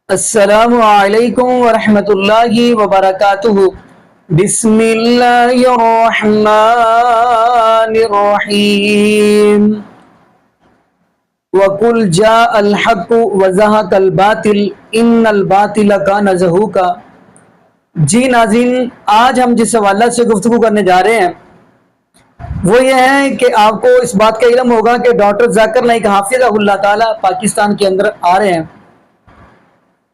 السلام علیکم ورحمۃ اللہ وبرکاتہ۔ بسم اللہ الرحمن الرحیم۔ وَقُلْ جَاءَ الْحَقُّ وَزَهَقَ الْبَاطِلُ إِنَّ الْبَاطِلَ كَانَ زَهُوقًا۔ جی ناظرین، آج ہم جس حوالے سے گفتگو کرنے جا رہے ہیں وہ یہ ہے کہ آپ کو اس بات کا علم ہوگا کہ ڈاکٹر ذاکر نائک حافظہ اللہ تعالی پاکستان کے اندر آ رہے ہیں۔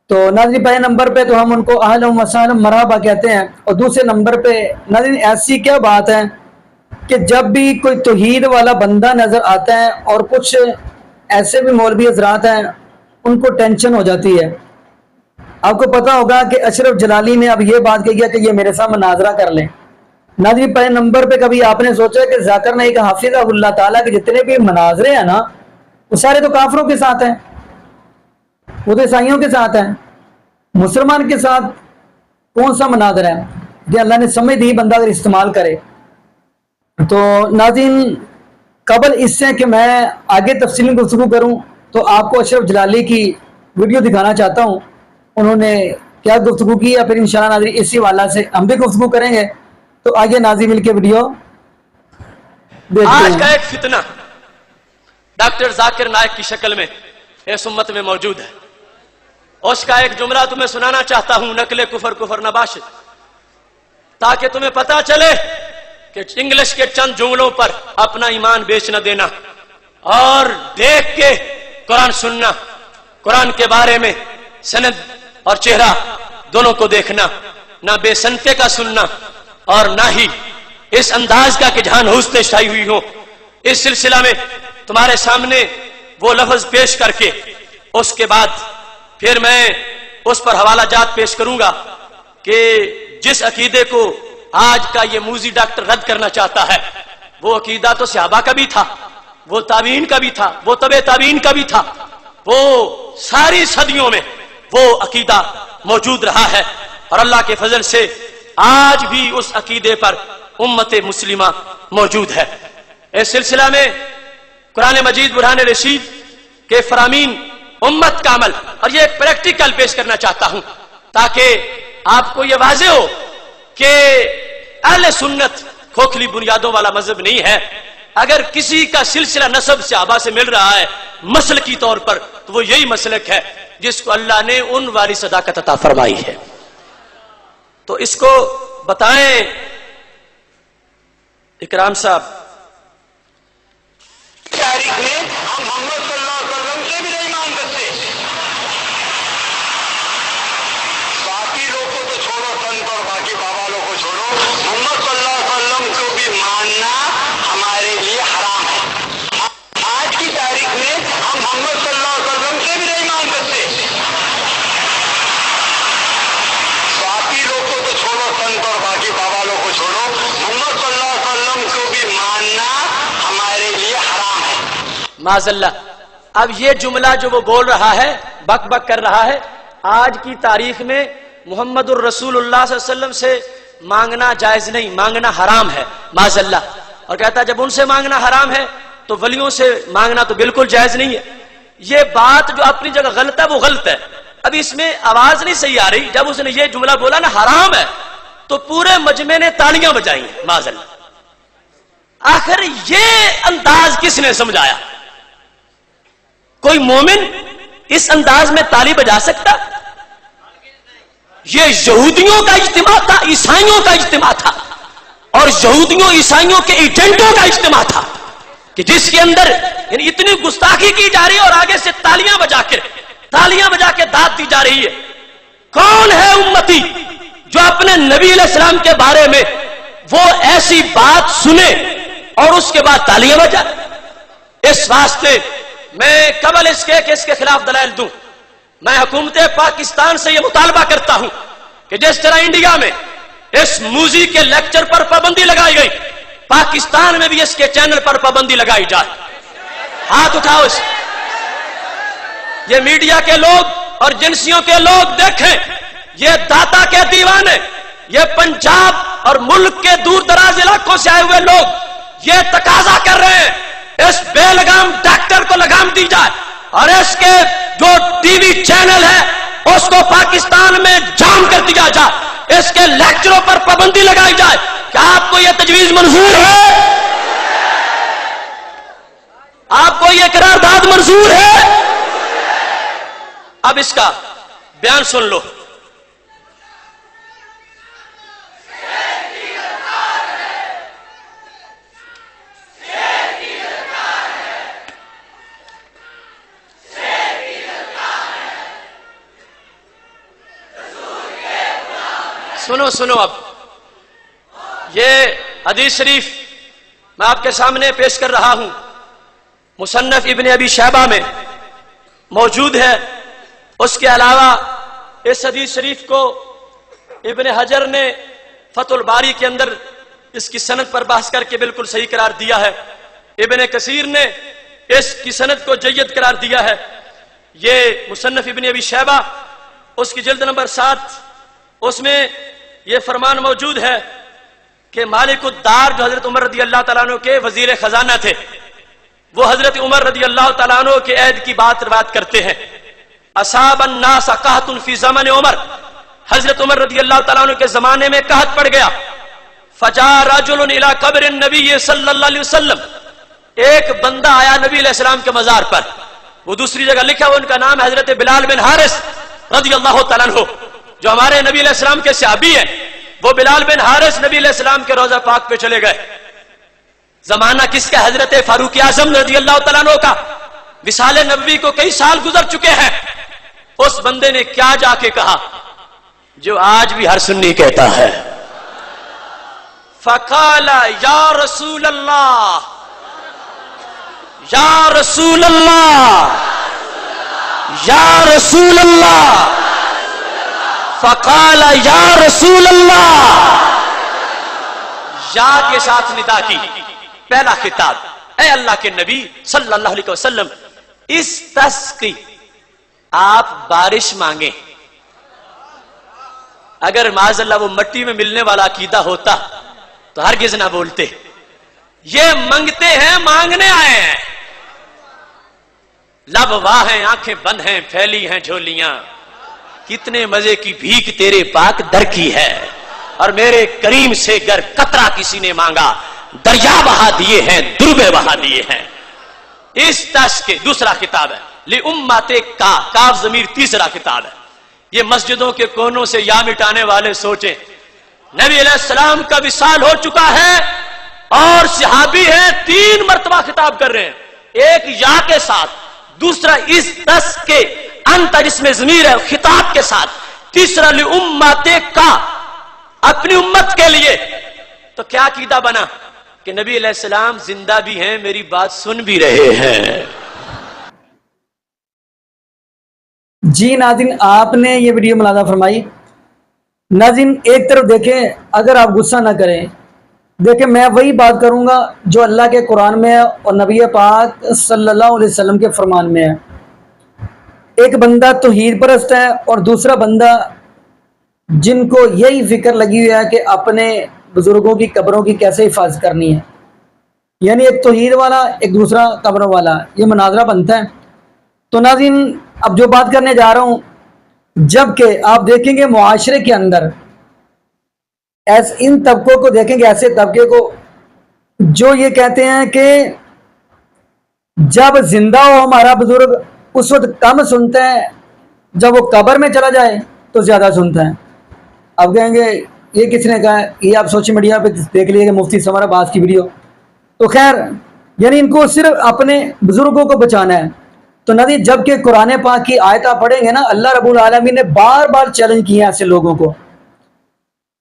تو ناظرین، پہلے نمبر پہ تو ہم ان کو اہلا و سہلا مرحبا کہتے ہیں، اور دوسرے نمبر پہ ناظرین ایسی کیا بات ہے کہ جب بھی کوئی توحید والا بندہ نظر آتا ہے اور کچھ ایسے بھی مولوی حضرات ہیں ان کو ٹینشن ہو جاتی ہے۔ آپ کو پتا ہوگا کہ اشرف جلالی نے اب یہ بات کہی کہ یہ میرے ساتھ مناظرہ کر لیں۔ ناظرین، پہلے نمبر پہ کبھی آپ نے سوچا کہ ذاکر نائک حافظہ اللہ تعالیٰ کے جتنے بھی مناظرے ہیں نا وہ سارے تو کافروں کے ساتھ ہیں، وہ تو عیسائیوں کے ساتھ ہیں، مسلمان کے ساتھ کون سا مناظر ہے؟ کہ اللہ نے سمجھ دی بندہ اگر استعمال کرے۔ تو ناظرین، قبل اس سے کہ میں آگے تفصیلی گفتگو کروں تو آپ کو اشرف جلالی کی ویڈیو دکھانا چاہتا ہوں، انہوں نے کیا گفتگو کی ہے، پھر انشاءاللہ ناظرین اسی والا سے ہم بھی گفتگو کریں گے۔ تو آگے ناظرین مل کے ویڈیو دیکھتے ہیں۔ آج کا ایک فتنہ ڈاکٹر ذاکر نائک کی شکل میں اس امت میں موجود ہے۔ اس کا ایک جملہ تمہیں سنانا چاہتا ہوں، نقل کفر نباشد، تاکہ تمہیں پتا چلے کہ انگلش کے چند جملوں پر اپنا ایمان بیچ نہ دینا، اور دیکھ کے قرآن سننا، قرآن کے بارے میں سند اور چہرہ دونوں کو دیکھنا، نہ بے سنتے کا سننا اور نہ ہی اس انداز کا کہ جہاں حسن شائی ہوئی ہو۔ اس سلسلہ میں تمہارے سامنے وہ لفظ پیش کر کے اس کے بعد پھر میں اس پر حوالہ جات پیش کروں گا کہ جس عقیدے کو آج کا یہ موذی ڈاکٹر رد کرنا چاہتا ہے وہ عقیدہ تو صحابہ کا بھی تھا، وہ تابعین کا بھی تھا، وہ تبع تابعین کا بھی تھا، وہ ساری صدیوں میں وہ عقیدہ موجود رہا ہے، اور اللہ کے فضل سے آج بھی اس عقیدے پر امت مسلمہ موجود ہے۔ اس سلسلہ میں قرآن مجید برہان رشید کے فرامین امت کا عمل اور یہ ایک پریکٹیکل پیش کرنا چاہتا ہوں تاکہ آپ کو یہ واضح ہو کہ اہل سنت کھوکھلی بنیادوں والا مذہب نہیں ہے۔ اگر کسی کا سلسلہ نسب صحابہ سے مل رہا ہے مسلکی طور پر تو وہ یہی مسلک ہے جس کو اللہ نے ان والی صداقت عطا فرمائی ہے۔ تو اس کو بتائیں اکرام صاحب۔ تاریخ میں ہم محمد صلی اللہ علیہ وسلم سے بھی نہیں مان سکتے، باقی لوگ کو تو چھوڑو، سنت اور باقی بابا لوگ کو چھوڑو، محمد صلی اللہ علیہ وسلم کو بھی ماننا ہمارے لیے حرام ہے۔ آج کی تاریخ میں ہم محمد صلی اللہ علیہ وسلم سے بھی نہیں مان سکتے، باقی لوگ کو تو چھوڑو، سنت اور باقی بابا لوگ کو چھوڑو، محمد صلی اللہ علیہ وسلم کو بھی ماننا ہمارے لیے حرام ہے۔ معاذ اللہ، اب یہ جملہ جو وہ بول رہا ہے، بک بک کر رہا ہے، آج کی تاریخ میں محمد الرسول اللہ صلی اللہ علیہ وسلم سے مانگنا جائز نہیں، مانگنا حرام ہے، معاذ اللہ۔ اور کہتا ہے جب ان سے مانگنا حرام ہے تو ولیوں سے مانگنا تو بالکل جائز نہیں ہے۔ یہ بات جو اپنی جگہ غلط ہے وہ غلط ہے۔ اب اس میں آواز نہیں صحیح آ رہی، جب اس نے یہ جملہ بولا نا حرام ہے تو پورے مجمع نے تالیاں بجائی ہیں، معاذ اللہ۔ آخر یہ انداز کس نے سمجھایا؟ کوئی مومن اس انداز میں تالی بجا سکتا؟ یہ یہودیوں کا اجتماع تھا، عیسائیوں کا اجتماع تھا، اور یہودیوں عیسائیوں کے ایجنٹوں کا اجتماع تھا کہ جس کے اندر یعنی اتنی گستاخی کی جا رہی ہے اور آگے سے تالیاں بجا کے داد دی جا رہی ہے۔ کون ہے امتی جو اپنے نبی علیہ السلام کے بارے میں وہ ایسی بات سنے اور اس کے بعد تالیاں بجائے؟ اس واسطے میں قبل اس کے کہ اس کے خلاف دلائل دوں، میں حکومت پاکستان سے یہ مطالبہ کرتا ہوں کہ جس طرح انڈیا میں اس موذی کے لیکچر پر پابندی لگائی گئی، پاکستان میں بھی اس کے چینل پر پابندی لگائی جائے۔ ہاتھ اٹھاؤ اس۔ یہ میڈیا کے لوگ اور جنسیوں کے لوگ دیکھیں، یہ داتا کے دیوانے، یہ پنجاب اور ملک کے دور دراز علاقوں سے آئے ہوئے لوگ یہ تقاضا کر رہے ہیں اس بے لگام ڈاکٹر کو لگام دی جائے اور اس کے جو ٹی وی چینل ہے اس پابندی لگائی جائے. کیا آپ کو یہ تجویز منظور ہے؟ آپ کو یہ قرارداد منظور ہے؟ اب اس کا بیان سن لو. سنو اب یہ حدیث شریف میں آپ کے سامنے پیش کر رہا ہوں، مصنف ابن ابی شیبہ میں موجود ہے. اس کے علاوہ اس حدیث شریف کو ابن حجر نے فتح الباری کے اندر اس کی سند پر بحث کر کے بالکل صحیح قرار دیا ہے. ابن کثیر نے اس کی سند کو جید قرار دیا ہے. یہ مصنف ابن ابی شیبہ اس کی جلد نمبر 7، اس میں یہ فرمان موجود ہے کہ مالک الدار جو حضرت عمر رضی اللہ تعالیٰ عنہ کے وزیر خزانہ تھے، وہ حضرت عمر رضی اللہ تعالیٰ عنہ کے عہد کی بات روایت کرتے ہیں. اصاب الناس قحط فی زمن عمر، حضرت عمر رضی اللہ تعالیٰ عنہ کے زمانے میں قحط پڑ گیا. فجاء رجل الی قبر النبی صلی اللہ علیہ وسلم، ایک بندہ آیا نبی علیہ السلام کے مزار پر. وہ دوسری جگہ لکھا ہوا ان کا نام حضرت بلال بن حارث رضی اللہ تعالیٰ عنہ، جو ہمارے نبی علیہ السلام کے صحابی ہیں. وہ بلال بن حارث نبی علیہ السلام کے روضہ پاک پہ چلے گئے. زمانہ کس کا؟ حضرت فاروق اعظم رضی اللہ تعالیٰ عنہ کا. وصال نبوی کو کئی سال گزر چکے ہیں. اس بندے نے کیا جا کے کہا جو آج بھی ہر سنی کہتا ہے؟ فقال یا رسول اللہ، یا رسول اللہ، یا رسول اللہ. فقال یا رسول اللہ، یا کے ساتھ ندا کی. پہلا خطاب، اے اللہ کے نبی صلی اللہ علیہ وسلم، استسقی، آپ بارش مانگیں. اگر معاذ اللہ وہ مٹی میں ملنے والا عقیدہ ہوتا تو ہرگز نہ بولتے. یہ منگتے ہیں، مانگنے آئے ہیں. لب واہ ہیں، آنکھیں بند ہیں، پھیلی ہیں جھولیاں. کتنے مزے کی بھیک تیرے پاک در کی ہے، اور میرے کریم سے گر قطرہ کسی نے مانگا دریا بہا دیے ہیں، دربے بہا دیے ہیں. اس تش کے دوسرا خطاب ہے لِأُمَّتِ کاف ضمیر تیسرا خطاب ہے. یہ مسجدوں کے کونوں سے یا مٹانے والے سوچیں، نبی علیہ السلام کا وصال ہو چکا ہے اور صحابی ہیں 3 مرتبہ خطاب کر رہے ہیں، ایک یا کے ساتھ، دوسرا اس تس کے انت جس میں ضمیر ہے خطاب کے ساتھ، تیسرا لِأُمَّتِ کا، اپنی امت کے لیے. تو کیا عقیدہ بنا کہ نبی علیہ السلام زندہ بھی ہیں، میری بات سن بھی رہے ہیں. جی ناظرین، آپ نے یہ ویڈیو ملاحظہ فرمائی. ناظرین ایک طرف دیکھیں، اگر آپ غصہ نہ کریں، دیکھیں میں وہی بات کروں گا جو اللہ کے قرآن میں ہے اور نبی پاک صلی اللہ علیہ وسلم کے فرمان میں ہے. ایک بندہ توحید پرست ہے اور دوسرا بندہ جن کو یہی فکر لگی ہوئی ہے کہ اپنے بزرگوں کی قبروں کی کیسے حفاظت کرنی ہے. یعنی ایک توحید والا، ایک دوسرا قبروں والا، یہ مناظرہ بنتا ہے. تو ناظرین اب جو بات کرنے جا رہا ہوں، جبکہ آپ دیکھیں گے معاشرے کے اندر ان طبقوں کو دیکھیں گے، ایسے طبقے کو جو یہ کہتے ہیں کہ جب زندہ ہو ہمارا بزرگ اس وقت کم سنتا ہے، جب وہ قبر میں چلا جائے تو زیادہ سنتا ہے. اب کہیں گے یہ کس نے کہا ہے؟ یہ آپ سوشل میڈیا پہ دیکھ لیے کہ مفتی سمر عباس کی ویڈیو. تو خیر، یعنی ان کو صرف اپنے بزرگوں کو بچانا ہے. تو ندی جب کہ قرآن پاک کی آیتیں پڑھیں گے نا، اللہ رب العالمین نے بار بار چیلنج کیا ایسے لوگوں کو.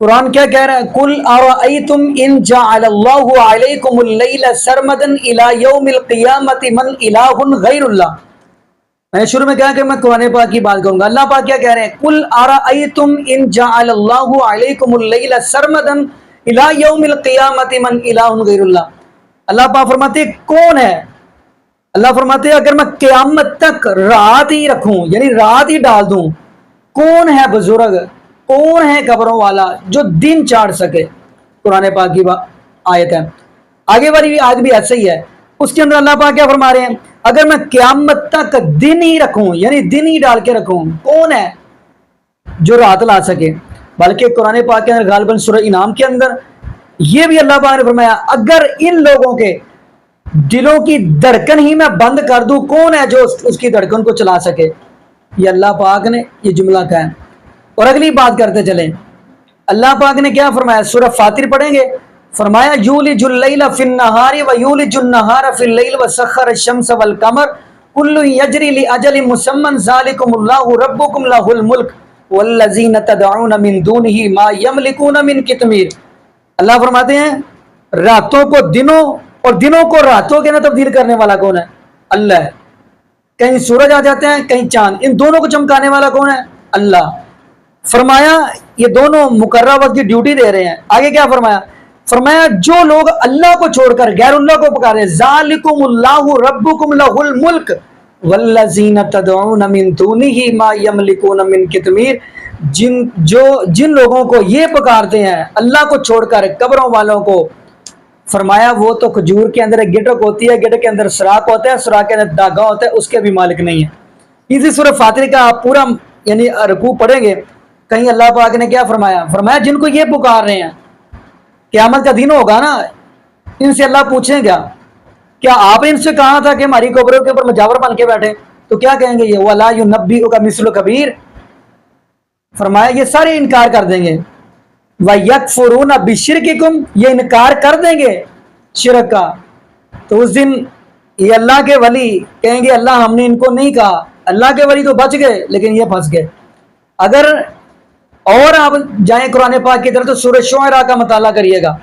قرآن کیا کہہ رہا ہے؟ قُلْ أَرَأَيْتُمْ إِنْ جَعَلَ اللَّهُ عَلَيْكُمُ اللَّيْلَ سَرْمَدًا إِلَى يَوْمِ الْقِيَامَةِ مَنْ إِلَٰهٌ غَيْرُ اللَّهِ. میں نے شروع میں کہا کہ میں قرآن پاک کی بات کروں گا. اللہ پاک کیا کہہ رہے ہیں؟ قُلْ أَرَأَيْتُمْ إِنْ جَعَلَ اللَّهُ عَلَيْكُمُ اللَّيْلَ سَرْمَدًا إِلَى يَوْمِ الْقِيَامَةِ مَنْ إِلَٰهٌ غَيْرُ اللَّهِ. اللہ پاک فرماتے ہیں کون ہے؟ اللہ فرماتے ہیں اگر میں قیامت تک رات ہی رکھوں، یعنی رات ہی ڈال دوں، کون ہے بزرگ، کون ہے قبروں والا جو دن چاڑ سکے؟ قرآن پاک کی آیت ہے. آگے والی آج بھی ایسا ہی ہے. اس کے اندر اللہ پاک کیا فرما رہے ہیں؟ اگر میں قیامت تک دن ہی رکھوں، یعنی دن ہی ڈال کے رکھوں، کون ہے جو رات لا سکے؟ بلکہ قرآن پاک کے اندر غالباً سورہ انعام کے اندر یہ بھی اللہ پاک نے فرمایا اگر ان لوگوں کے دلوں کی دھڑکن ہی میں بند کر دوں کون ہے جو اس کی دھڑکن کو چلا سکے؟ یہ اللہ پاک نے یہ جملہ کہا ہے۔ اور اگلی بات کرتے چلیں، اللہ پاک نے کیا فرمایا؟ سورہ فاطر پڑھیں گے، فرمایا یولج اللیل فی النہار ویولج النہار فی اللیل وسخر الشمس والقمر کل یجری لاجل مسمى ذالکم اللہ ربکم لہ الملک والذین تدعون من دونہ ما یملکون من قطمیر۔ اللہ فرماتے ہیں راتوں کو دنوں اور دنوں کو راتوں کے اندر تبدیل کرنے والا کون ہے؟ اللہ ہے۔ کہیں سورج آ جاتے ہیں کہیں چاند، ان دونوں کو چمکانے والا کون ہے؟ اللہ۔ فرمایا یہ دونوں مقررہ وقت کی ڈیوٹی دے رہے ہیں۔ آگے کیا فرمایا؟ فرمایا جو لوگ اللہ کو چھوڑ کر غیر اللہ کو پکارے ذالکم اللہ ربکم لہ الملک والذین تدعون من دونہ ما یملکون من قطمیر، جن لوگوں کو یہ پکارتے ہیں اللہ کو چھوڑ کر قبروں والوں کو، فرمایا وہ تو کھجور کے اندر ایک گٹک ہوتی ہے، گٹک کے اندر سراخ ہوتا ہے، سراخ کے اندر دھاگا ہوتا ہے، اس کے بھی مالک نہیں ہے۔ اسی سورہ فاتر کا آپ پورا یعنی رکوع پڑھیں گے، کہیں اللہ پاک نے کیا فرمایا؟ فرمایا جن کو یہ پکار رہے ہیں، قیامت کا دن ہوگا نا، ان سے اللہ پوچھیں گا کیا آپ نے ان سے کہا تھا کہ ہماری قبروں کے اوپر مجاور بن کے بیٹھے؟ تو کیا کہیں گے؟ یہ وَلَا يُنَبِّئُكَ مِثْلُ خَبِيرٍ۔ فرمایا یہ سارے انکار کر دیں گے۔ وَيَكْفُرُونَ بِشِرْكِكُمْ، یہ انکار کر دیں گے شرک کا۔ تو اس دن یہ اللہ کے ولی کہیں گے اللہ ہم نے ان کو نہیں کہا، اللہ کے ولی تو بچ گئے لیکن یہ پھنس گئے۔ اگر اور آپ جائیں قرآن پاک کی طرف تو سورہ شعراء کا مطالعہ کریے گا،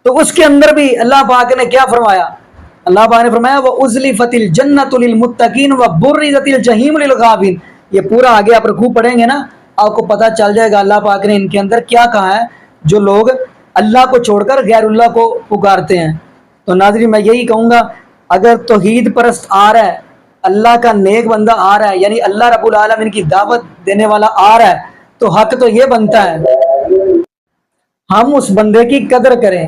تو اس کے اندر بھی اللہ پاک نے کیا فرمایا؟ اللہ پاک نے فرمایا وَأُزْلِفَتِ الْجَنَّةُ لِلْمُتَّقِينَ وَبُرِّزَتِ الْجَحِيمُ لِلْغَاوِينَ۔ یہ پورا آگے آپ رکوع پڑھیں گے نا، آپ کو پتہ چل جائے گا اللہ پاک نے ان کے اندر کیا کہا ہے جو لوگ اللہ کو چھوڑ کر غیر اللہ کو پکارتے ہیں۔ تو ناظرین میں یہی کہوں گا اگر توحید پرست آ رہا ہے، اللہ کا نیک بندہ آ رہا ہے، یعنی اللہ رب العالمین کی دعوت دینے والا آ رہا ہے، تو حق تو یہ بنتا ہے ہم اس بندے کی قدر کریں۔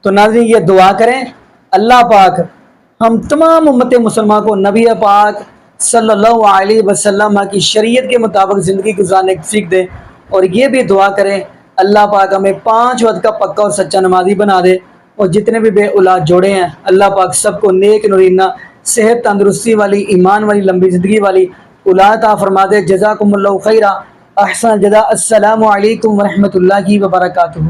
تو ناظرین یہ دعا کریں اللہ پاک ہم تمام امت مسلمہ کو نبی پاک صلی اللہ علیہ وسلم کی شریعت کے مطابق زندگی گزارنے کی سیکھ دے، اور یہ بھی دعا کریں اللہ پاک ہمیں 5 وقت کا پکا اور سچا نمازی بنا دے، اور جتنے بھی بے اولاد جوڑے ہیں اللہ پاک سب کو نیک نورینہ صحت تندرستی والی ایمان والی لمبی زندگی والی اولاد عطا فرما دے۔ جزاکم اللہ خیرہ، احسن الجزاء۔ السلام علیکم ورحمۃ اللہ وبرکاتہ۔